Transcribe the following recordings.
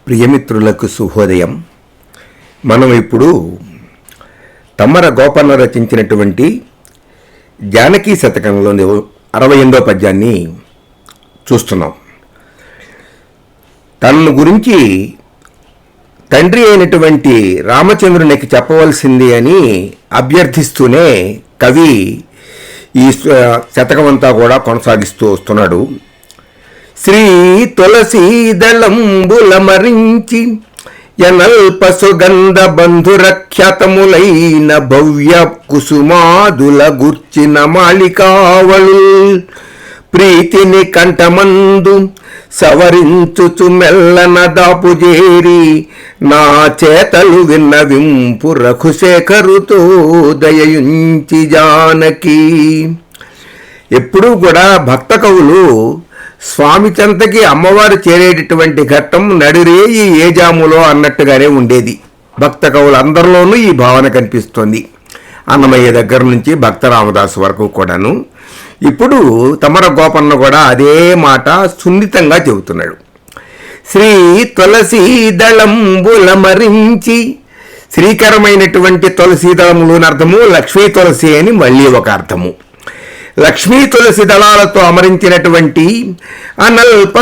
ప్రియమిత్రులకు శుభోదయం. మనం ఇప్పుడు తమ్మర గోపన్న రచించినటువంటి జానకీ శతకంలోని 68వ పద్యాన్ని చూస్తున్నాం. తనను గురించి తండ్రి అయినటువంటి రామచంద్రునికి చెప్పవలసింది అని అభ్యర్థిస్తూనే కవి ఈ శతకమంతా కూడా కొనసాగిస్తూ వస్తున్నాడు. శ్రీ తులసీదళంబుల మరించి యనల్ప సుగంధ బంధురఖ్యాతములైన భవ్య కుసుమాదుల గుర్చిన మాళికావళు ప్రీతిని కంఠమందు సవరించుచు మెల్లన దాపుజేరి నా చేతలు విన్నవింపు రఘుశేఖరుతో దయయుంచి జానకి. ఎప్పుడూ కూడా భక్త కవులు స్వామి చెంతకి అమ్మవారు చేరేటటువంటి ఘట్టం నడిరేయి ఏ జాములో అన్నట్టుగానే ఉండేది. భక్త కవులందరిలోనూ ఈ భావన కనిపిస్తోంది. అన్నమయ్య దగ్గర నుంచి భక్త రామదాసు వరకు కూడాను. ఇప్పుడు తమర గోపన్న కూడా అదే మాట సున్నితంగా చెబుతున్నాడు. శ్రీ తులసీదళంబుల మరించి, శ్రీకరమైనటువంటి తులసీదళములు అర్థము, లక్ష్మీ తులసి అని మళ్ళీ ఒక అర్థము. లక్ష్మీ తులసి దళాలతో అమరించినటువంటి అనల్ప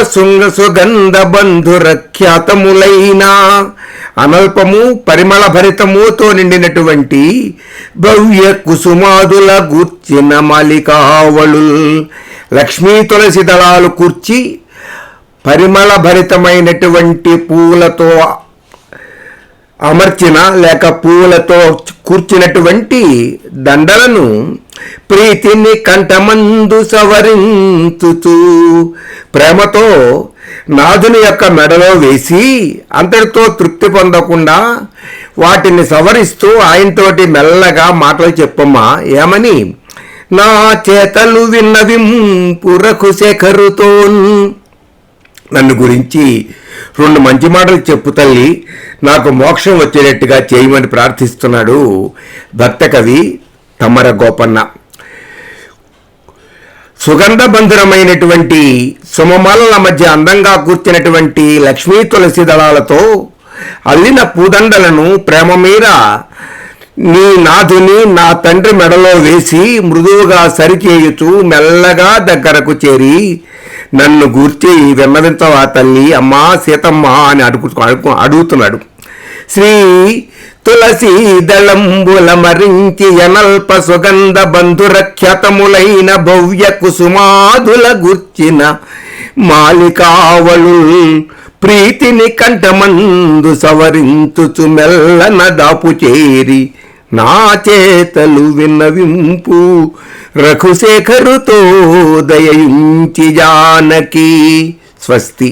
సుగంధ బంధురఖ్యాతములైన, అనల్పము పరిమళ భరితముతో నిండినటువంటి భవ్య కుసుమాదుల గూర్చిన మాలికావళు, లక్ష్మీ తులసి దళాలు కూర్చి పరిమళ భరితమైనటువంటి పూలతో అమర్చిన లేక పూలతో కూర్చినటువంటి దండలను ప్రీతిని కంఠమందు సవరించుచు ప్రేమతో నాథుని యొక్క మెడలో వేసి అంతటితో తృప్తి పొందకుండా వాటిని సవరిస్తూ ఆయనతోటి మెల్లగా మాటలు చెప్పమ్మా. ఏమని? నా చేతలు విన్నవింపు రఘుశేఖరుతో, నన్ను గురించి 2 మంచి మాటలు చెప్పు తల్లి, నాకు మోక్షం వచ్చేటట్టుగా చేయమని ప్రార్థిస్తున్నాడు భక్త కవి తమ్మర గోపన్న. సుగంధ బంధురమైనటువంటి సుమమాలల మధ్య అందంగా కూర్చున్నటువంటి లక్ష్మీ తులసి దళాలతో అల్లిన పూదండలను ప్రేమ మీద నీ నాథుని నా తండ్రి మెడలో వేసి మృదువుగా సరిచేయుచు మెల్లగా దగ్గరకు చేరి నన్ను గూర్చి విన్నవించవా తల్లి, అమ్మా సీతమ్మ అని అడుగుతున్నాడు. శ్రీ తులసీదళంబుల మరించి యనల్ప సుగంధ బంధురఖ్యాతములైన భవ్య కుసుమాదుల గుర్చిన మాలికావళు ప్రీతిని కంఠమందు సవరించుచు మెల్లన దాపు చేరి నా చేతలు విన్నవింపు రఘుశేఖరుతో దయయుంచి జానకి. స్వస్తి.